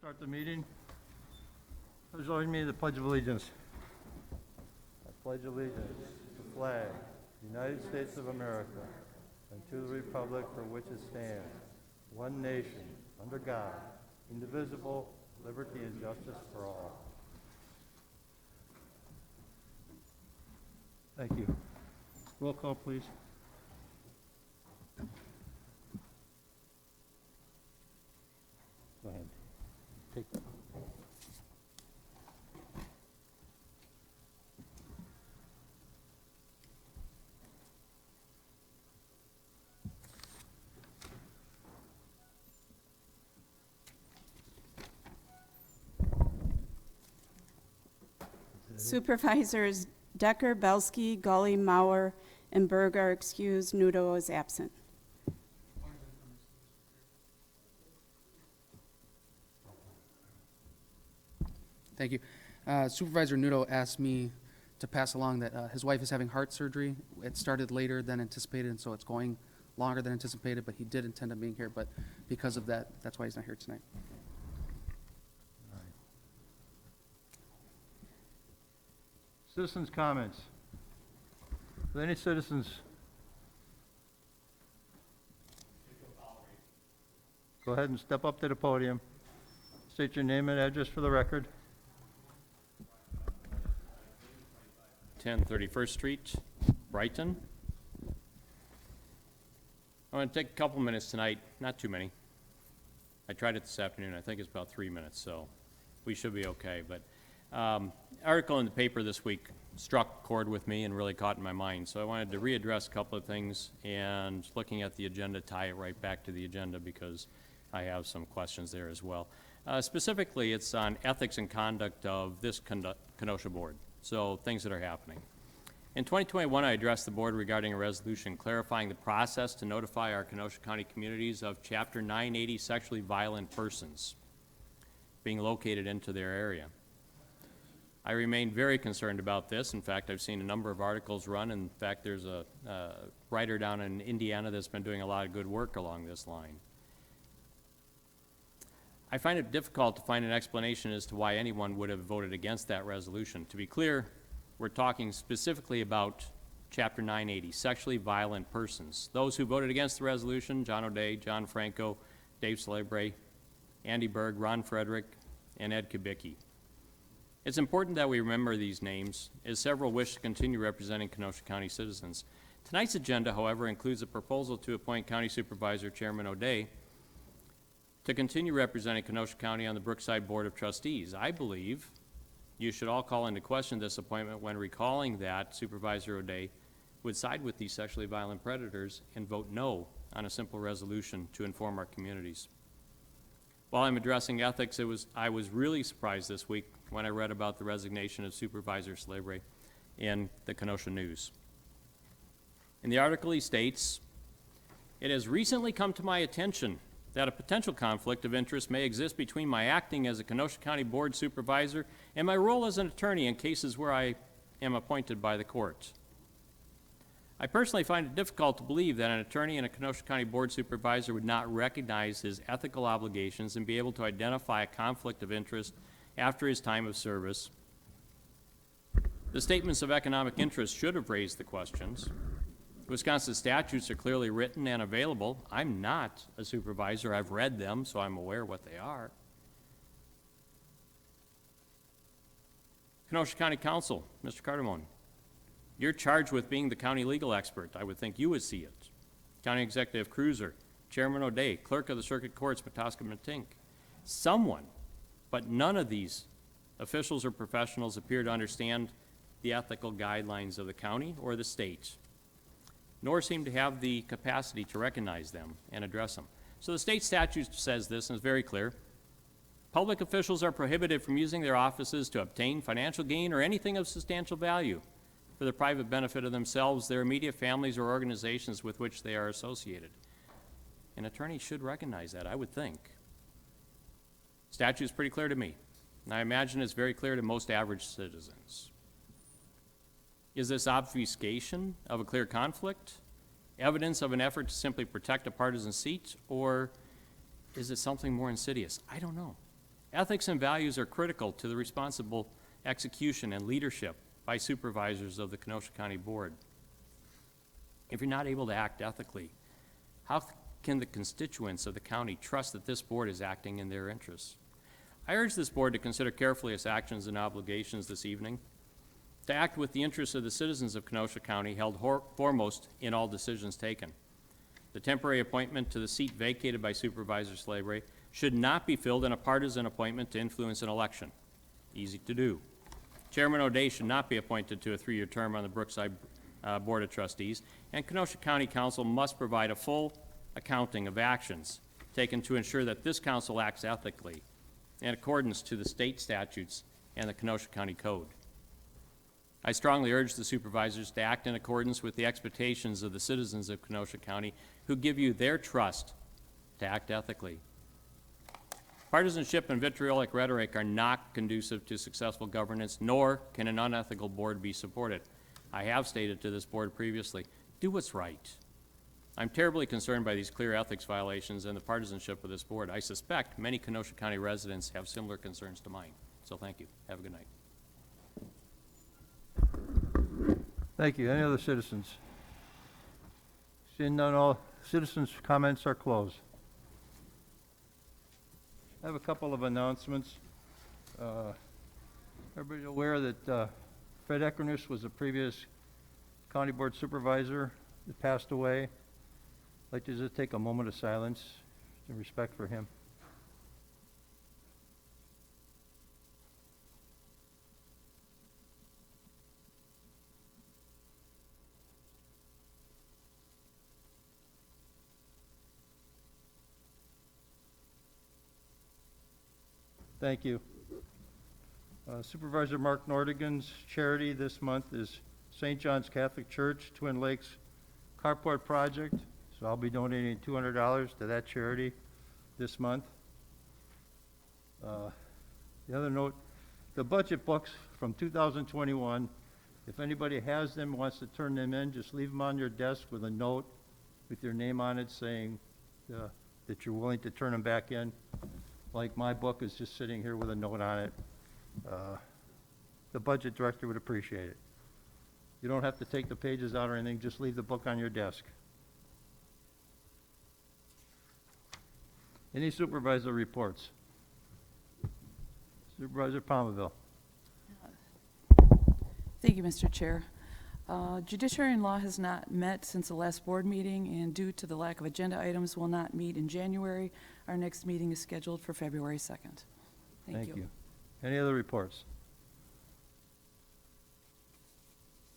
Start the meeting. Please join me in the Pledge of Allegiance. I pledge allegiance to the flag, United States of America, and to the republic for which it stands, one nation, under God, indivisible, liberty and justice for all. Thank you. Roll call, please. Go ahead. Take that. Supervisors Decker, Belsky, Gully, Mauer, and Berg are excused. Nudo is absent. Thank you. Supervisor Nudo asked me to pass along that his wife is having heart surgery. It started later than anticipated, and so it's going longer than anticipated, but he did intend on being here, but because of that, that's why he's not here tonight. Citizens' comments. Are there any citizens? Go ahead and step up to the podium. State your name and address for the record. 10 31st Street, Brighton. I want to take a couple minutes tonight, not too many. I tried it this afternoon. I think it's about 3 minutes, so we should be okay. But article in the paper this week struck a chord with me and really caught in my mind. So I wanted to readdress a couple of things, and looking at the agenda, tie it right back to the agenda because I have some questions there as well. Specifically, it's on ethics and conduct of this Kenosha board, so things that are happening. In 2021, I addressed the board regarding a resolution clarifying the process to notify our Kenosha County communities of Chapter 980 sexually violent persons being located into their area. I remain very concerned about this. In fact, I've seen a number of articles run. In fact, there's a writer down in Indiana that's been doing a lot of good work along this line. I find it difficult to find an explanation as to why anyone would have voted against that resolution. To be clear, we're talking specifically about Chapter 980, sexually violent persons. Those who voted against the resolution: John O'Day, John Franco, Dave Celebre, Andy Berg, Ron Frederick, and Ed Kubicki. It's important that we remember these names, as several wish to continue representing Kenosha County citizens. Tonight's agenda, however, includes a proposal to appoint County Supervisor Chairman O'Day to continue representing Kenosha County on the Brookside Board of Trustees. I believe you should all call into question this appointment when recalling that Supervisor O'Day would side with these sexually violent predators and vote no on a simple resolution to inform our communities. While I'm addressing ethics, I was really surprised this week when I read about the resignation of Supervisor Celebre in the Kenosha News. In the article, he states, "It has recently come to my attention that a potential conflict of interest may exist between my acting as a Kenosha County Board Supervisor and my role as an attorney in cases where I am appointed by the court. I personally find it difficult to believe that an attorney and a Kenosha County Board Supervisor would not recognize his ethical obligations and be able to identify a conflict of interest after his time of service. The statements of economic interest should have raised the questions. Wisconsin statutes are clearly written and available. I'm not a supervisor. I've read them, so I'm aware what they are. Kenosha County Council, Mr. Cardamone, you're charged with being the county legal expert. I would think you would see it. County Executive Cruiser, Chairman O'Day, Clerk of the Circuit Courts, Petoskey-Matink. Someone, but none of these officials or professionals appear to understand the ethical guidelines of the county or the state, nor seem to have the capacity to recognize them and address them. So the state statute says this, and it's very clear. Public officials are prohibited from using their offices to obtain financial gain or anything of substantial value for the private benefit of themselves, their immediate families, or organizations with which they are associated. An attorney should recognize that, I would think. Statute's pretty clear to me, and I imagine it's very clear to most average citizens. Is this obfuscation of a clear conflict? Evidence of an effort to simply protect a partisan seat? Or is it something more insidious? I don't know. Ethics and values are critical to the responsible execution and leadership by supervisors of the Kenosha County Board. If you're not able to act ethically, how can the constituents of the county trust that this board is acting in their interests? I urge this board to consider carefully its actions and obligations this evening, to act with the interests of the citizens of Kenosha County held foremost in all decisions taken. The temporary appointment to the seat vacated by Supervisor Slavery should not be filled in a partisan appointment to influence an election. Easy to do. Chairman O'Day should not be appointed to a 3-year term on the Brookside Board of Trustees, and Kenosha County Council must provide a full accounting of actions taken to ensure that this council acts ethically in accordance to the state statutes and the Kenosha County Code. I strongly urge the supervisors to act in accordance with the expectations of the citizens of Kenosha County who give you their trust to act ethically. Partisanship and vitriolic rhetoric are not conducive to successful governance, nor can an unethical board be supported. I have stated to this board previously, do what's right. I'm terribly concerned by these clear ethics violations and the partisanship of this board. I suspect many Kenosha County residents have similar concerns to mine. So thank you. Have a good night. Thank you. Any other citizens? Seeing none, all citizens' comments are closed. I have a couple of announcements. Everybody's aware that Fred Eckernus was a previous county board supervisor that passed away. I'd like to just take a moment of silence in respect for him. Thank you. Supervisor Mark Nordigan's charity this month is St. John's Catholic Church, Twin Lakes Carport Project. So I'll be donating $200 to that charity this month. The other note, the budget books from 2021, if anybody has them, wants to turn them in, just leave them on your desk with a note with your name on it saying that you're willing to turn them back in. Like my book is just sitting here with a note on it. The budget director would appreciate it. You don't have to take the pages out or anything, just leave the book on your desk. Any supervisor reports? Supervisor Palmaville. Thank you, Mr. Chair. Judiciary and Law has not met since the last board meeting, and due to the lack of agenda items, will not meet in January. Our next meeting is scheduled for February 2nd. Thank you. Any other reports?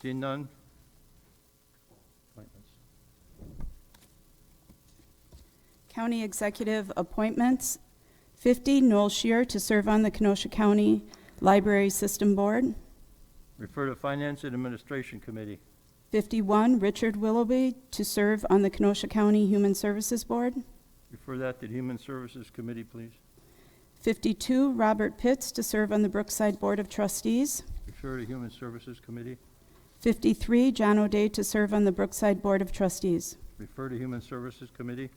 Seeing none? Appointments. County Executive Appointments. 50, Noel Shear to serve on the Kenosha County Library System Board. Refer to Finance and Administration Committee. 51, Richard Willoughby to serve on the Kenosha County Human Services Board. Refer that to Human Services Committee, please. 52, Robert Pitts to serve on the Brookside Board of Trustees. Refer to Human Services Committee. 53, John O'Day to serve on the Brookside Board of Trustees. Refer to Human Services Committee.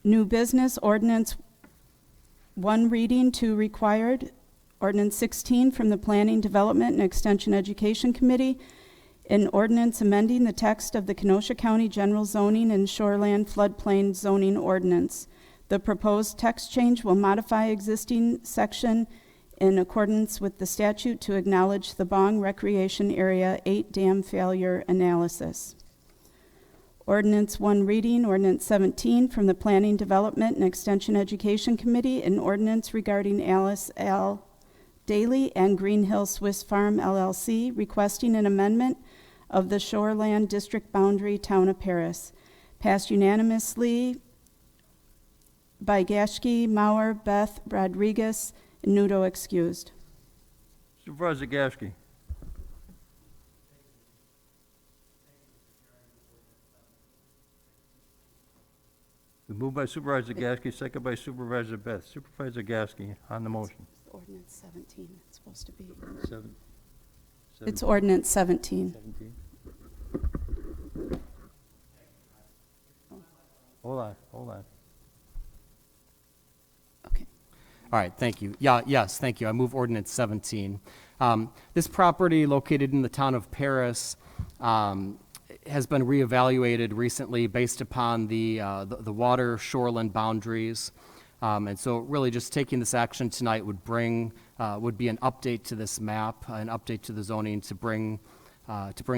New business ordinance, 1 reading, 2 required. Ordinance 16 from the Planning, Development, and Extension Education Committee, an ordinance amending the text of the Kenosha County General Zoning and Shoreland Floodplain Zoning Ordinance. The proposed text change will modify existing section in accordance with the statute to acknowledge the Bong Recreation Area 8 dam failure analysis. Ordinance 1 reading, Ordinance 17 from the Planning, Development, and Extension Education Committee, an ordinance regarding Alice L. Daly and Green Hill Swiss Farm LLC, requesting an amendment of the Shoreland District Boundary, Town of Paris. Passed unanimously by Gashke, Mauer, Beth, Rodriguez, and Nudo excused. Supervisor Gashke. Moved by Supervisor Gashke, second by Supervisor Beth. Supervisor Gashke on the motion. Ordinance 17, it's supposed to be. Seven. It's ordinance 17. 17. Hold on. Okay. All right, thank you. Yes, thank you. I move ordinance 17. This property located in the town of Paris has been reevaluated recently based upon the water shoreline boundaries. And so really just taking this action tonight would be an update to this map, an update to the zoning to bring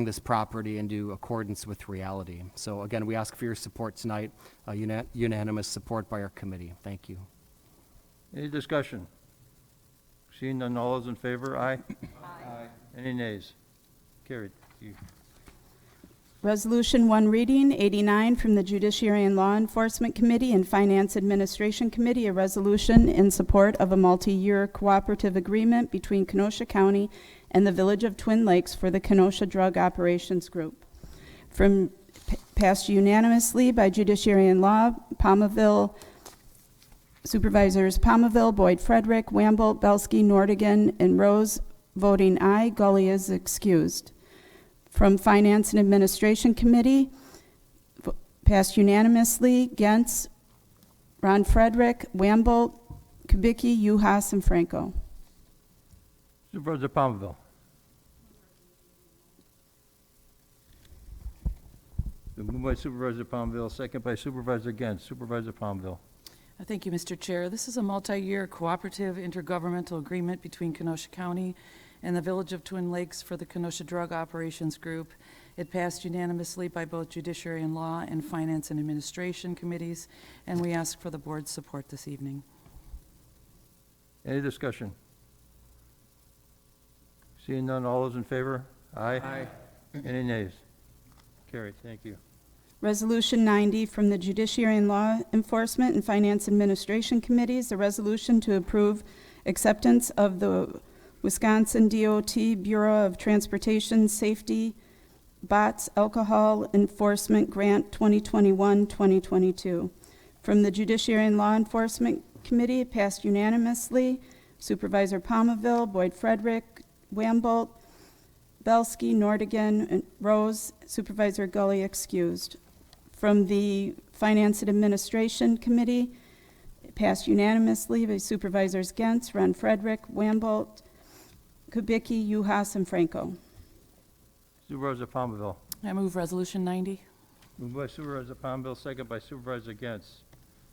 this property into accordance with reality. So again, we ask for your support tonight, unanimous support by our committee. Thank you. Any discussion? Seeing none, all those in favor, aye? Aye. Any nays? Carried. Thank you. Resolution one reading, 89 from the Judiciary and Law Enforcement Committee and Finance Administration Committee, a resolution in support of a multi-year cooperative agreement between Kenosha County and the Village of Twin Lakes for the Kenosha Drug Operations Group. Passed unanimously by Judiciary and Law, Palmaville, Supervisors Palmaville, Boyd Frederick, Wamble, Belsky, Nordigan, and Rose voting aye. Gully is excused. From Finance and Administration Committee, passed unanimously, Gentz, Ron Frederick, Wamble, Kubicki, Uhas, and Franco. Supervisor Palmville. Been moved by Supervisor Palmville, second by Supervisor Gens. Supervisor Palmville. Thank you, Mr. Chair. This is a multi-year cooperative intergovernmental agreement between Kenosha County and the Village of Twin Lakes for the Kenosha Drug Operations Group. It passed unanimously by both Judiciary and Law and Finance and Administration Committees, and we ask for the board's support this evening. Any discussion? Seeing none, all those in favor? Aye. Aye. Any nays? Carried. Thank you. Resolution 90 from the Judiciary and Law Enforcement and Finance Administration Committees, a resolution to approve acceptance of the Wisconsin DOT Bureau of Transportation Safety BOTS Alcohol Enforcement Grant 2021-2022. From the Judiciary and Law Enforcement Committee, passed unanimously. Supervisor Palmaville, Boyd Frederick, Wambolt, Belsky, Nordigan, and Rose. Supervisor Gully excused. From the Finance and Administration Committee, passed unanimously by Supervisors Gentz, Ron Frederick, Wambolt, Kubicki, Uhas, and Franco. Supervisor Palmville. I move Resolution 90. Moved by Supervisor Palmville, second by Supervisor Gens.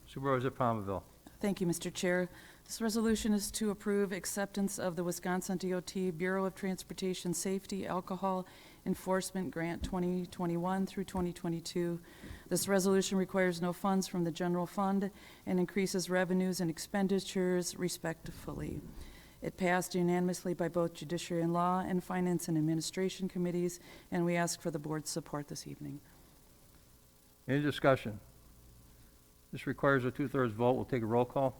Supervisor Palmville. Thank you, Mr. Chair. This resolution is to approve acceptance of the Wisconsin DOT Bureau of Transportation Safety Alcohol Enforcement Grant 2021 through 2022. This resolution requires no funds from the general fund and increases revenues and expenditures respectively. It passed unanimously by both Judiciary and Law and Finance and Administration Committees, and we ask for the board's support this evening. Any discussion? This requires a two-thirds vote. We'll take a roll call.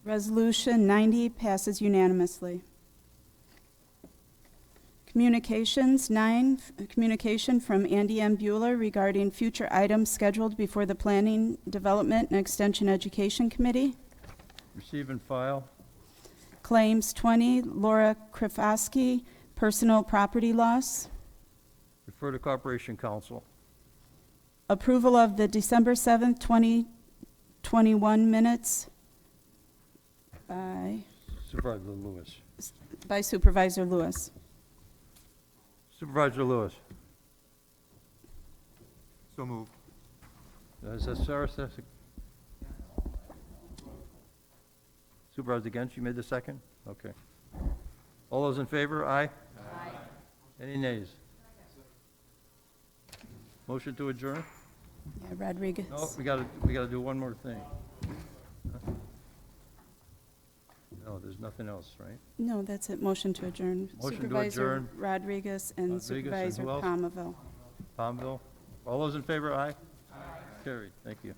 Resolution 90 passes unanimously. Communications, 9, communication from Andy M. Bueller regarding future items scheduled before the Planning, Development, and Extension Education Committee. Receive and file. Claims 20, Laura Krafowski, personal property loss. Refer to Corporation Council. Approval of the December 7th, 2021 minutes Supervisor Lewis. by Supervisor Lewis. Supervisor Lewis. So moved. Is that Sarah? Supervisor Gens, you made the second? Okay. All those in favor? Aye. Aye. Any nays? Motion to adjourn? Yeah, Rodriguez. No, we gotta do one more thing. No, there's nothing else, right? No, that's it. Motion to adjourn. Motion to Supervisor adjourn. Rodriguez and Rodriguez, and Supervisor who else? Palmaville. Palmville? All those in favor? Aye. Aye. Carried. Thank you.